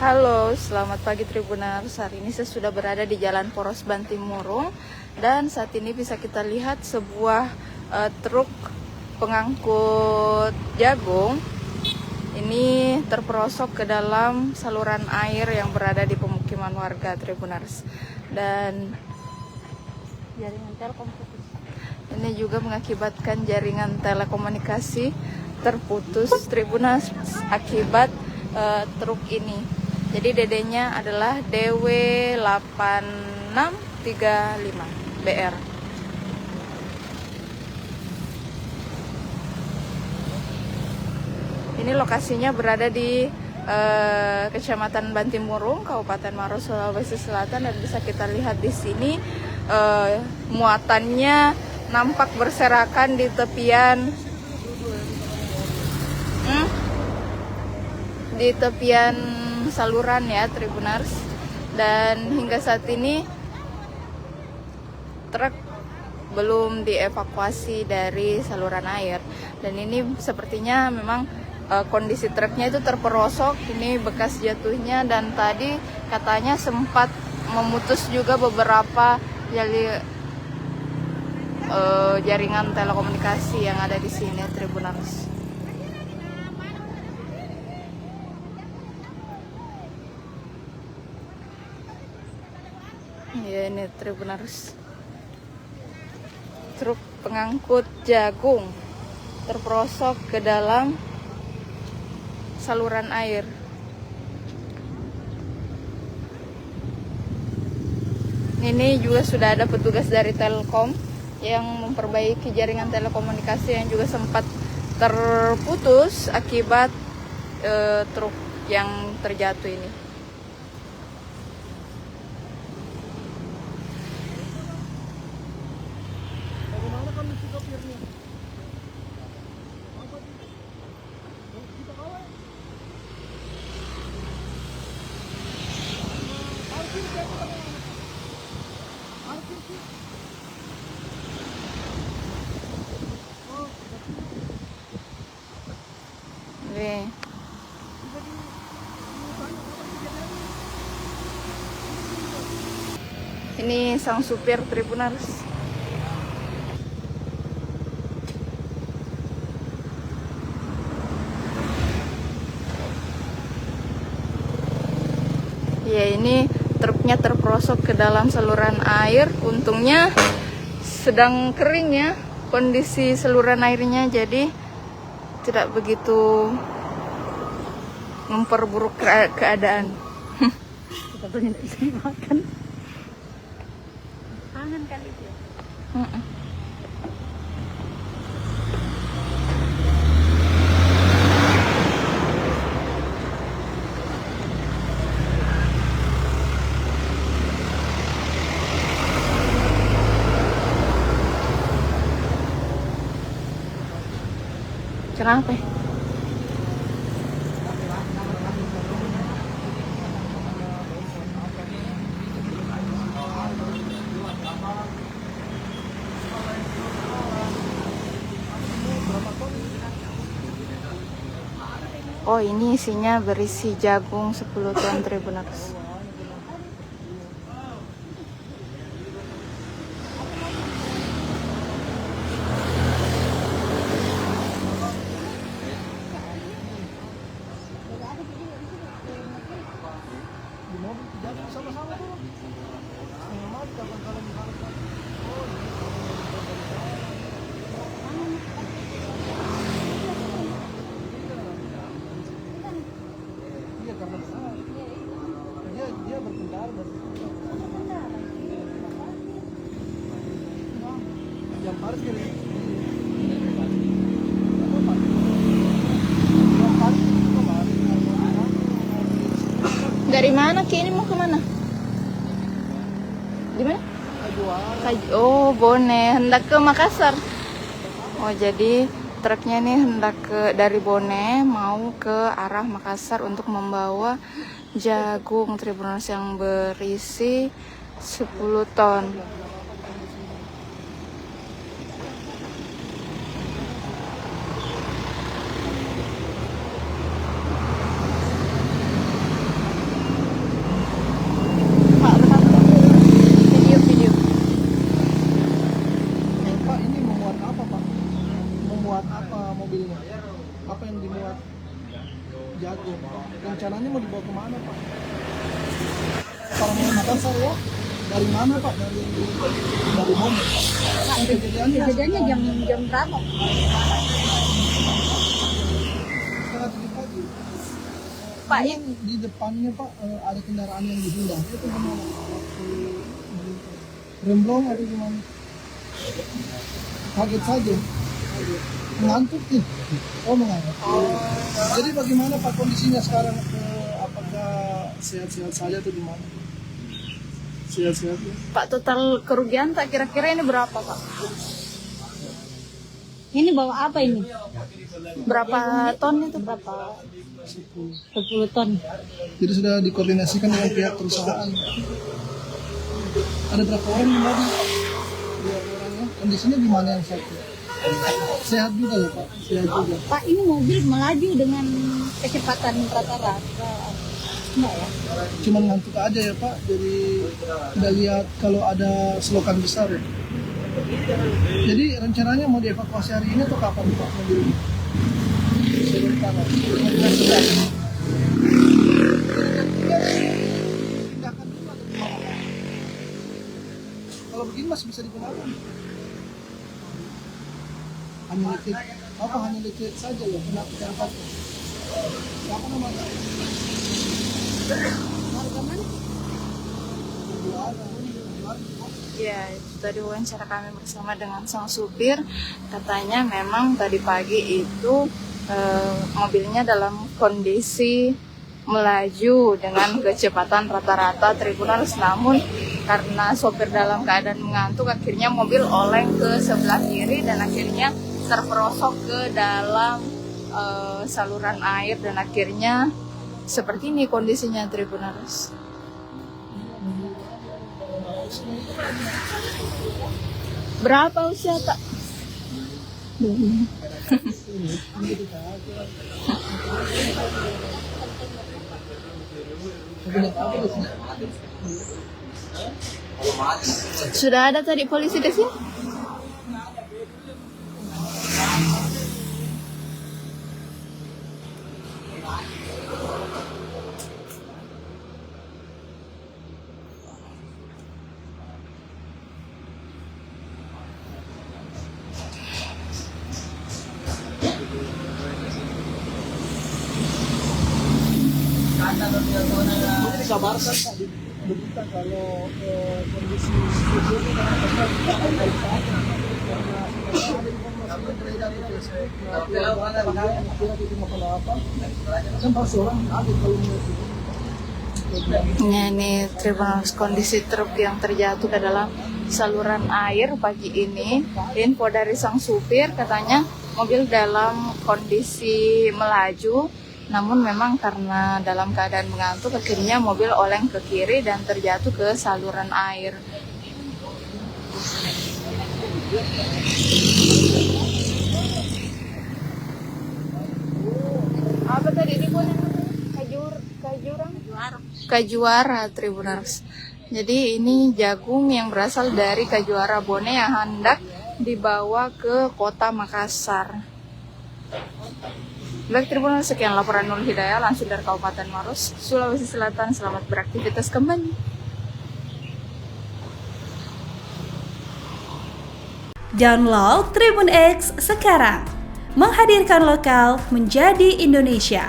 Halo, selamat pagi Tribuners. Hari ini saya sudah berada di Jalan Poros Bantimurung dan saat ini bisa kita lihat sebuah truk pengangkut jagung ini terperosok ke dalam saluran air yang berada di pemukiman warga Tribuners. Dan jaringan Telkom putus. Ini juga mengakibatkan jaringan telekomunikasi terputus Tribuners akibat truk ini. Jadi DD-nya adalah DW8635BR. Ini lokasinya berada di Kecamatan Bantimurung, Kabupaten Maros, Sulawesi Selatan, dan bisa kita lihat di sini muatannya nampak berserakan di tepian saluran ya Tribuners. Dan hingga saat ini truk belum dievakuasi dari saluran air, dan ini sepertinya memang kondisi truknya itu terperosok, ini bekas jatuhnya, dan tadi katanya sempat memutus juga beberapa jaringan telekomunikasi yang ada di sini Tribuners. Ya, ini Tribuners, truk pengangkut jagung terperosok ke dalam saluran air. Ini juga sudah ada petugas dari Telkom yang memperbaiki jaringan telekomunikasi yang juga sempat terputus akibat truk yang terjatuh ini. Ini sang supir Tribuners. Ya, ini truknya terperosok ke dalam saluran air. Untungnya sedang kering ya kondisi saluran airnya, jadi tidak begitu memperburuk keadaan. Kita boleh bisa makan. Kangen kali itu. Kenapa? Oh, ini isinya berisi jagung 10 ton Tribuners. Dia berkendara yang parkir Dari mana Ki? Ini mau kemana? Di mana? Oh, Bone. Hendak ke Makassar. Oh, jadi truknya ini hendak dari Bone mau ke arah Makassar untuk membawa jagung Tribuners yang berisi 10 ton. mana Pak? Orang Makassar ya? Dari mana Pak? Dari mana? Pak, kejadiannya jam berapa? Setengah 7 pagi. Pak, Ini di depannya Pak ada kendaraan yang dihindar. Itu gimana? Remblong atau gimana? Kaget saja. Mengantuk nih. Oh mengantuk. Jadi bagaimana Pak kondisinya sekarang? Apakah sehat-sehat saja atau gimana? Sehat-sehat ya? Pak, total kerugian tak kira-kira ini berapa Pak? Ini bawa apa ini? Berapa ton itu? Berapa? 10 ton. Jadi sudah dikoordinasikan dengan pihak perusahaan. Ada berapa orang yang tadi? 2 orangnya. Kondisinya gimana yang satu? Sehat juga loh Pak. Sehat juga. Pak, ini mobil melaju dengan kecepatan rata-rata. Enggak ya? Cuma ngantuk aja ya Pak. Jadi tidak lihat kalau ada selokan besar ya. Jadi rencananya mau dievakuasi hari ini atau kapan Pak mobil ini? Sebentar. Pindahkan dulu atau gimana? Kalau begini masih bisa digunakan. Hanya lecet, hanya lecet saja ya, kenapa jangan siapa namanya? Harga mana? Ya, itu tadi wawancara kami bersama dengan sang supir. Katanya memang tadi pagi itu mobilnya dalam kondisi melaju dengan kecepatan rata-rata Tribuners, namun karena sopir dalam keadaan mengantuk akhirnya mobil oleng ke sebelah kiri dan akhirnya terperosok ke dalam saluran air dan akhirnya seperti ini kondisinya Tribuners. Berapa usia tak? Sudah ada tadi polisi di sini? Dikabarkan Pak di berita kalau kondisi sebelumnya karena ada informasi yang beredar di Facebook kira itu apa kan pasti orang kaget kalau melihat itu. Ya, ini Tribuners kondisi truk yang terjatuh ke dalam saluran air pagi ini. Info dari sang supir katanya mobil dalam kondisi melaju, namun memang karena dalam keadaan mengantuk akhirnya mobil oleng ke kiri dan terjatuh ke saluran air. Apa tadi di Kajuara Tribuners. Jadi ini jagung yang berasal dari Kajuara Bone yang hendak dibawa ke kota Makassar. Baik Tribuners, sekian laporan Nur Hidayah langsung dari Kabupaten Maros, Sulawesi Selatan. Selamat beraktivitas kembali. Download Tribun X sekarang, menghadirkan lokal menjadi Indonesia.